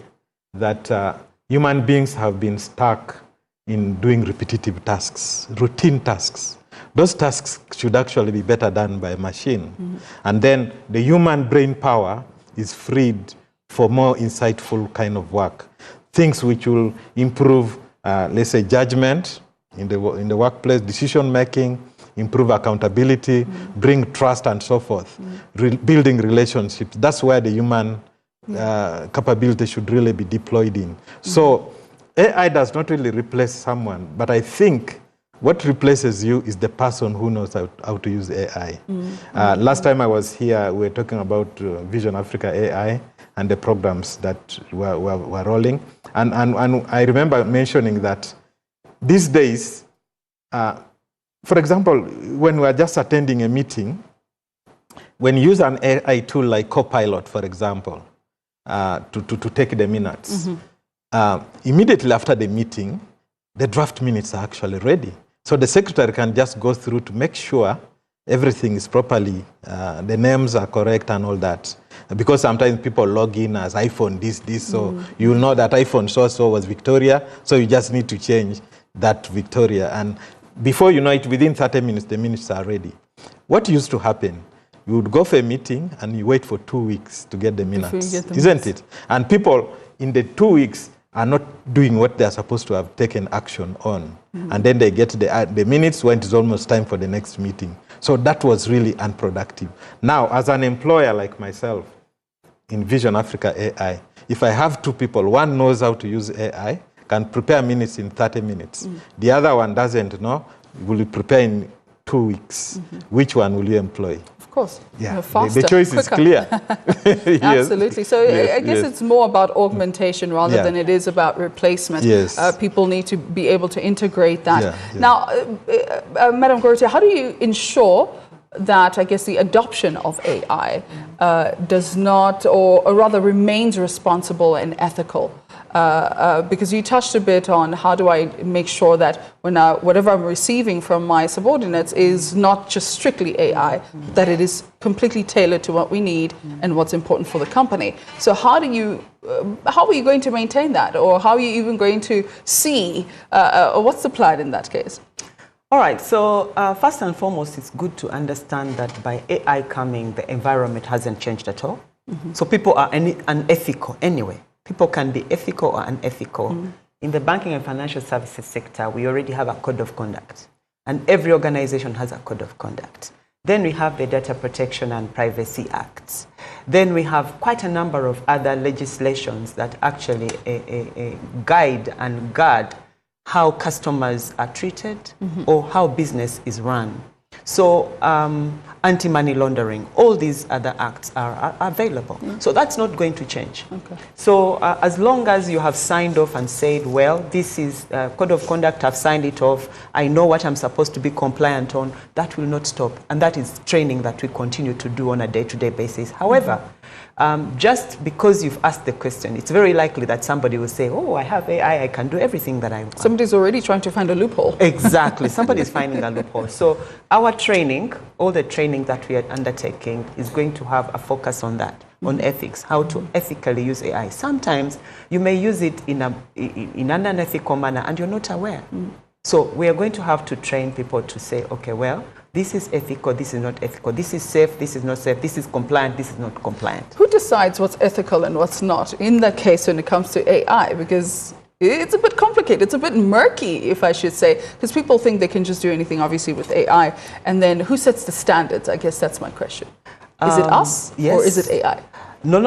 that human beings have been stuck in doing repetitive tasks, routine tasks. Those tasks should actually be better done by a machine. And then the human brain power is freed for more insightful kind of work. Things which will improve, let's say, judgment in the workplace, decision making, improve accountability, bring trust and so forth, building relationships. That's where the human capability should really be deployed in. So AI does not really replace someone, but I think what replaces you is the person who knows how to use AI. Last time I was here, we were talking about Vision Africa AI and the programs that were rolling. And I remember mentioning that these days, for example, when we are just attending a meeting, when you use an AI tool like Copilot, for example, to take the minutes, immediately after the meeting, the draft minutes are actually ready. So the secretary can just go through to make sure everything is properly, the names are correct and all that. Because sometimes people log in as iPhone this, so you will know that iPhone so was Victoria, so you just need to change that Victoria. And before you know it, within 30 minutes, the minutes are ready. What used to happen? You would go for a meeting and you wait for 2 weeks to get the minutes, isn't it? And people in the 2 weeks are not doing what they're supposed to have taken action on. And then they get the minutes when it's almost time for the next meeting. So that was really unproductive. Now, as an employer like myself, in Vision Africa AI, if I have 2 people, one knows how to use AI, can prepare minutes in 30 minutes. The other one doesn't know, will prepare in 2 weeks. Which one will you employ? Of course, yeah. Faster, the choice is clear. Yes. Absolutely. So I guess it's more about augmentation rather than it is about replacement. People need to be able to integrate that. Now, Madam Gorotia, how do you ensure that, I guess, the adoption of AI does not, or rather remains responsible and ethical? Because you touched a bit on how do I make sure that whatever I'm receiving from my subordinates is not just strictly AI, that it is completely tailored to what we need and what's important for the company. So how are you going to maintain that, or how are you even going to see, what's the plan in that case? All right, so first and foremost, it's good to understand that by AI coming, the environment hasn't changed at all. So people are unethical anyway. People can be ethical or unethical. In the banking and financial services sector, we already have a code of conduct. And every organization has a code of conduct. Then we have the Data Protection and Privacy Acts. Then we have quite a number of other legislations that actually guide and guard how customers are treated or how business is run. So anti-money laundering, all these other acts are available. So that's not going to change. So as long as you have signed off and said, well, this is code of conduct, I've signed it off, I know what I'm supposed to be compliant on, that will not stop. And that is training that we continue to do on a day-to-day basis. However, just because you've asked the question, it's very likely that somebody will say, oh, I have AI, I can do everything that I want. Somebody's already trying to find a loophole. Exactly. Somebody's finding a loophole. So our training, all the training that we are undertaking is going to have a focus on that, on ethics, how to ethically use AI. Sometimes you may use it in an unethical manner and you're not aware. So we are going to have to train people to say, okay, well, this is ethical, this is not ethical, this is safe, this is not safe, this is compliant, this is not compliant. Who decides what's ethical and what's not in that case when it comes to AI? Because it's a bit complicated, it's a bit murky, if I should say, because people think they can just do anything, obviously, with AI. And then who sets the standards? I guess that's my question. Is it us or is it AI? No.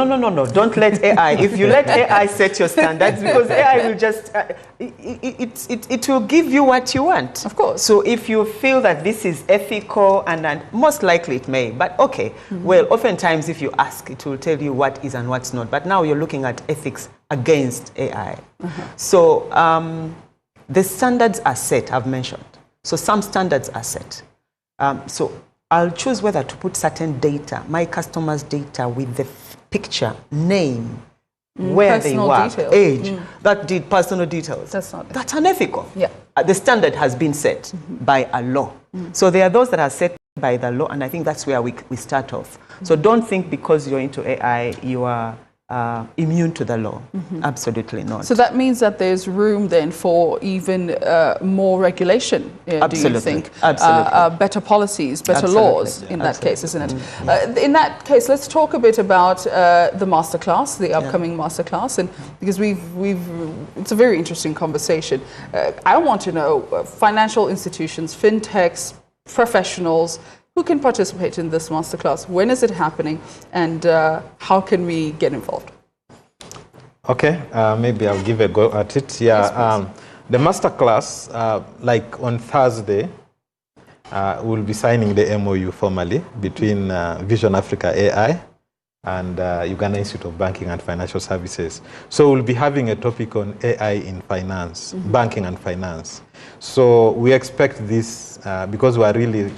Don't let AI. If you let AI set your standards, because AI will just, it will give you what you want. Of course. So if you feel that this is ethical, and most likely it may, but okay, well, oftentimes if you ask, it will tell you what is and what's not. But now you're looking at ethics against AI. So the standards are set, I've mentioned. So some standards are set. So I'll choose whether to put certain data, my customers' data with the picture, name, where personal they work, details. age, personal details. That's unethical. Yeah. The standard has been set by a law. So there are those that are set by the law, and I think that's where we start off. So don't think because you're into AI, you are immune to the law. Absolutely not. So that means that there's room then for even more regulation, do you think? Absolutely. Better policies, better laws in that case, isn't it? In that case, let's talk a bit about the masterclass, the upcoming masterclass, and because it's a very interesting conversation. I want to know financial institutions, fintechs, professionals, who can participate in this masterclass? When is it happening? And how can we get involved? Okay, maybe I'll give a go at it. Yeah, the masterclass, like on Thursday, we'll be signing the MOU formally between Vision Africa AI and Uganda Institute of Banking and Financial Services. So we'll be having a topic on AI in finance, banking and finance. So we expect this, because we are really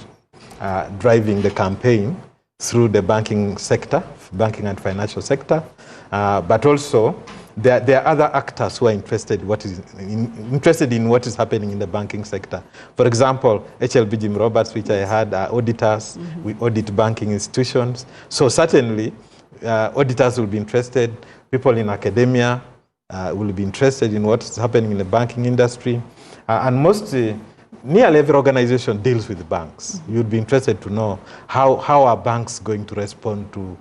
driving the campaign through the banking sector, banking and financial sector, but also there are other actors who are interested in what is happening in the banking sector. For example, HLB Jim Roberts, which I had, auditors, we audit banking institutions. So certainly, auditors will be interested, people in academia will be interested in what is happening in the banking industry, and nearly every organization deals with banks. You'd be interested to know how are banks going to respond to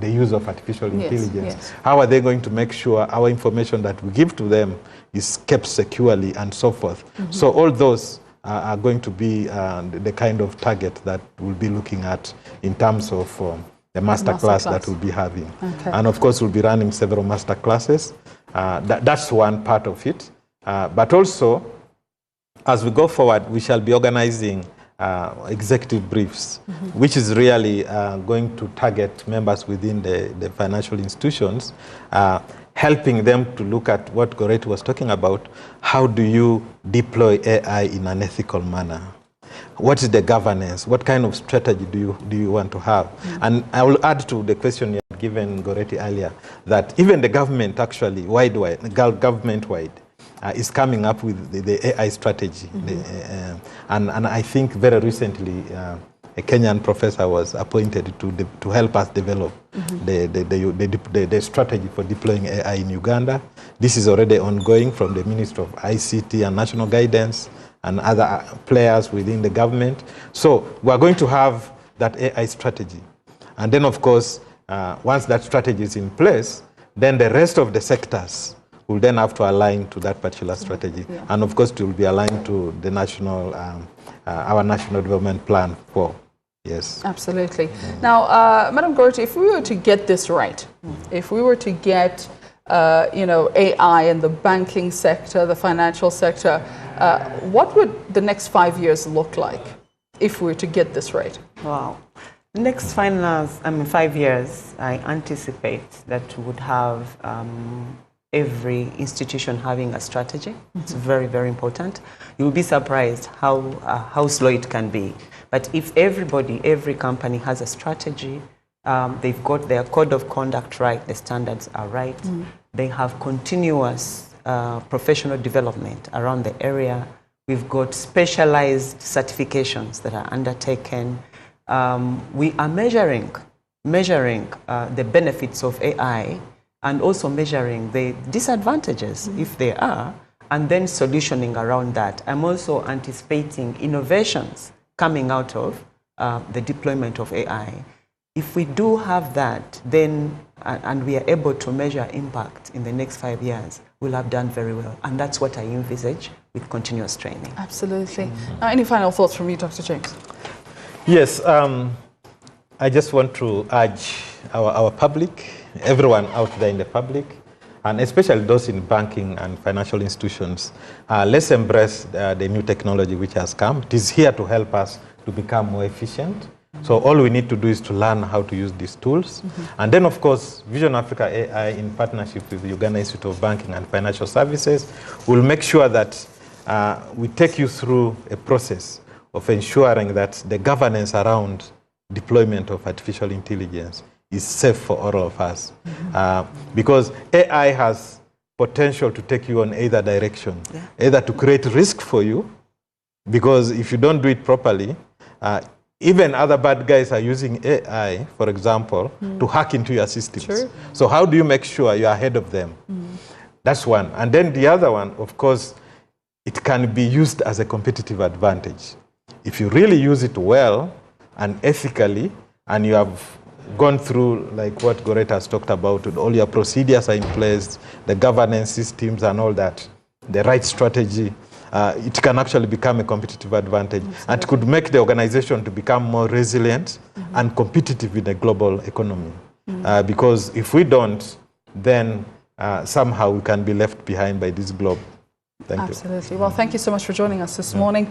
the use of artificial intelligence. How are they going to make sure our information that we give to them is kept securely and so forth. So all those are going to be the kind of target that we'll be looking at in terms of the masterclass that we'll be having. And of course, we'll be running several masterclasses. That's one part of it. But also, as we go forward, we shall be organizing executive briefs, which is really going to target members within the financial institutions, helping them to look at what Goretti was talking about. How do you deploy AI in an ethical manner? What is the governance? What kind of strategy do you want to have? And I will add to the question you had given Goretti earlier, that even the government actually, government-wide, is coming up with the AI strategy. And I think very recently, a Kenyan professor was appointed to help us develop the strategy for deploying AI in Uganda. This is already ongoing from the Ministry of ICT and National Guidance and other players within the government. So we're going to have that AI strategy. And then, of course, once that strategy is in place, then the rest of the sectors will then have to align to that particular strategy. And of course, it will be aligned to the national, our national development plan for. Yes. Absolutely. Now, Madam Goretti, if we were to get this right, if we were to get, AI in the banking sector, the financial sector, what would the next 5 years look like if we were to get this right? Wow. Next 5 years, I anticipate that we would have every institution having a strategy. It's very, very important. You'll be surprised how slow it can be. But if every company has a strategy, they've got their code of conduct right, the standards are right, they have continuous professional development around the area. We've got specialized certifications that are undertaken. We are measuring the benefits of AI and also measuring the disadvantages, if there are, and then solutioning around that. I'm also anticipating innovations coming out of the deployment of AI. If we do have that, then, and we are able to measure impact in the next 5 years, we'll have done very well. And that's what I envisage with continuous training. Absolutely. Now, any final thoughts from you, Dr. James? Yes, I just want to urge our public, everyone out there in the public, and especially those in banking and financial institutions, let's embrace the new technology which has come. It is here to help us to become more efficient. So all we need to do is to learn how to use these tools. And then, of course, Vision Africa AI, in partnership with the Uganda Institute of Banking and Financial Services, will make sure that we take you through a process of ensuring that the governance around deployment of artificial intelligence is safe for all of us. Because AI has potential to take you on either direction, either to create risk for you, because if you don't do it properly, even other bad guys are using AI, for example, to hack into your systems. True. So how do you make sure you're ahead of them? That's one. And then the other one, of course, it can be used as a competitive advantage. If you really use it well and ethically, and you have gone through, like what Goreta has talked about, all your procedures are in place, the governance systems and all that, the right strategy, it can actually become a competitive advantage. And it could make the organization to become more resilient and competitive in the global economy. Because if we don't, then somehow we can be left behind by this globe. Thank you. Absolutely. Well, thank you so much for joining us this morning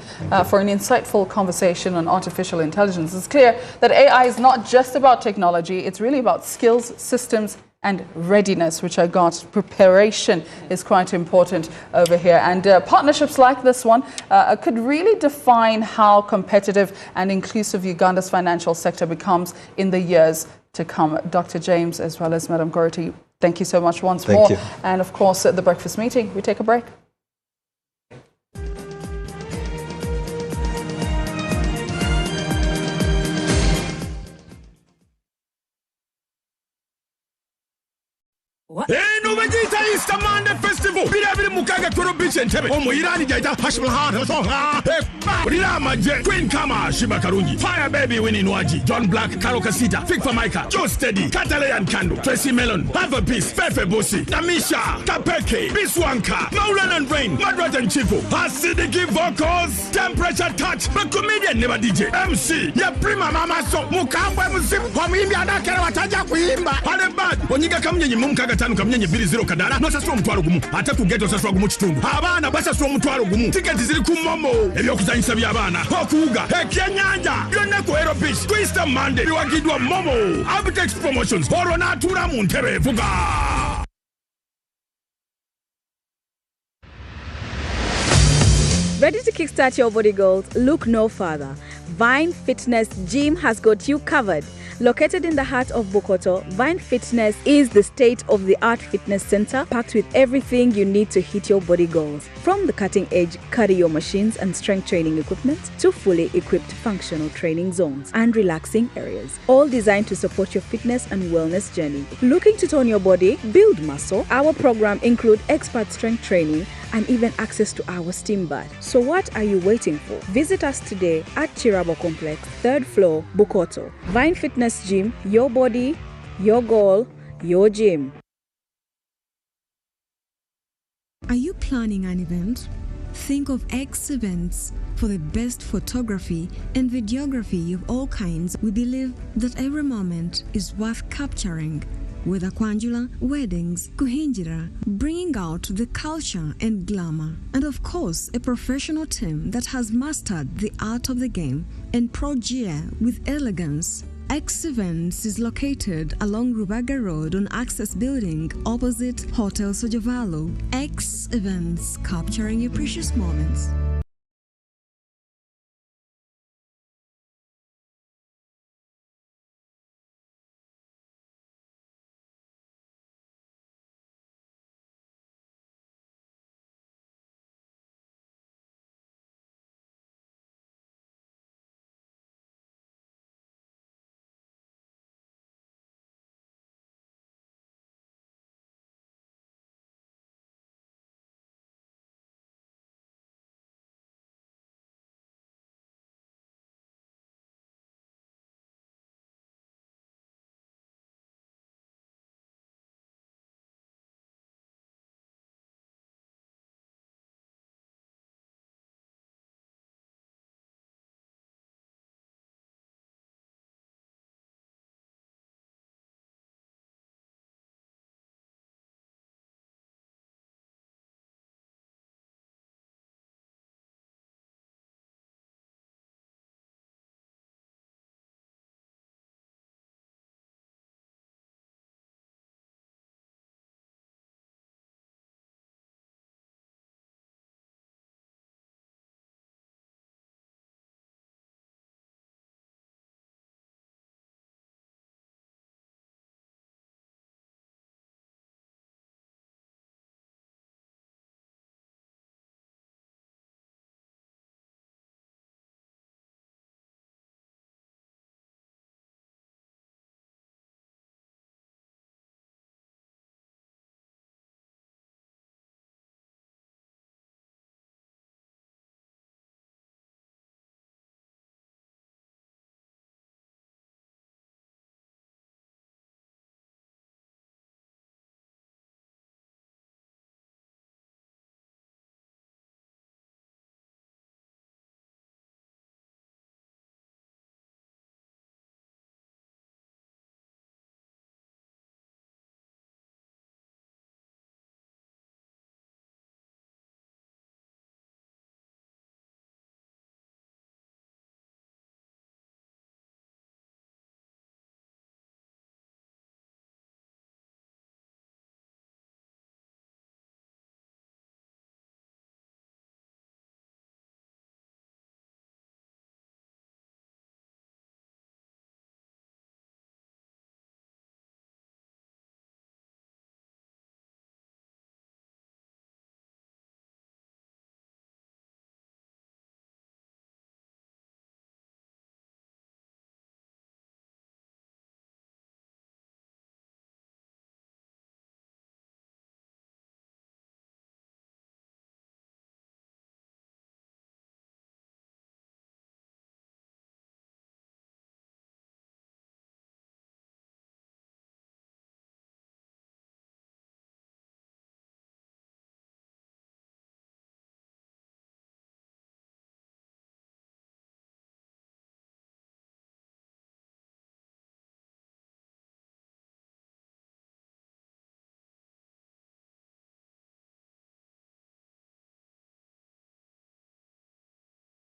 for an insightful conversation on artificial intelligence. It's clear that AI is not just about technology, it's really about skills, systems, and readiness, which I got. Preparation is quite important over here. And partnerships like this one could really define how competitive and inclusive Uganda's financial sector becomes in the years to come. Dr. James, as well as Madam Gority, thank you so much once more. You. And of course, at the breakfast meeting, we take a break. eno bagiyita Easter Monday Festival birabiri mukaga koro beach entebe omuyirani jaita hashbulhan songa ulira amaje Queen Kama Shiba Karungi Fire Baby Winnie Nwaji John Black Karo Kasita Fik Maika Joe Steady Kataleyan Kando Tracy Melon Have a Peace Fefe Bosi Namisha Kapeke Biswanka Maulan and Rain Madrat and Chifu Acidity Vocals Temperature Touch The comedian never DJ MC Ya Prima Mama So Mukambwe Musimu Wamimbi Adakera Wataja Kuimba Alebad Onyiga Kamnyenyi Mumkaga Tanu Kamnyenyi 20 Kadara Nosaswa Mtuaro Gumu Ate Kugeto Saswa Gumu Chitundu Abana Basaswa Mtuaro Gumu Tiketi zili kumomo Ebyo kuzanyisa byabana Hokuuga Ekyenyanja Yoneko Aero Beach Easter Monday Biwagidwa Momo Abitex Promotions Horona Tura Muntebe Fuga. Ready to kickstart your body goals? Look no further. Vine Fitness Gym has got you covered. Located in the heart of Bukoto, Vine Fitness is the state-of-the-art fitness center packed with everything you need to hit your body goals. From the cutting-edge cardio machines and strength training equipment to fully equipped functional training zones and relaxing areas, all designed to support your fitness and wellness journey. Looking to tone your body, build muscle? Our program includes expert strength training and even access to our steam bath. So what are you waiting for? Visit us today at Chirabo Complex, 3rd floor, Bukoto. Vine Fitness Gym, your body, your goal, your gym. Are you planning an event? Think of X Events. For the best photography and videography of all kinds, we believe that every moment is worth capturing. whether Kwanjula, weddings, Kuhinjira, bringing out the culture and glamour. And of course, a professional team that has mastered the art of the game and Progear with elegance. X Events is located along Rubaga Road on Access Building opposite Hotel Sojavalo. X Events, capturing your precious moments.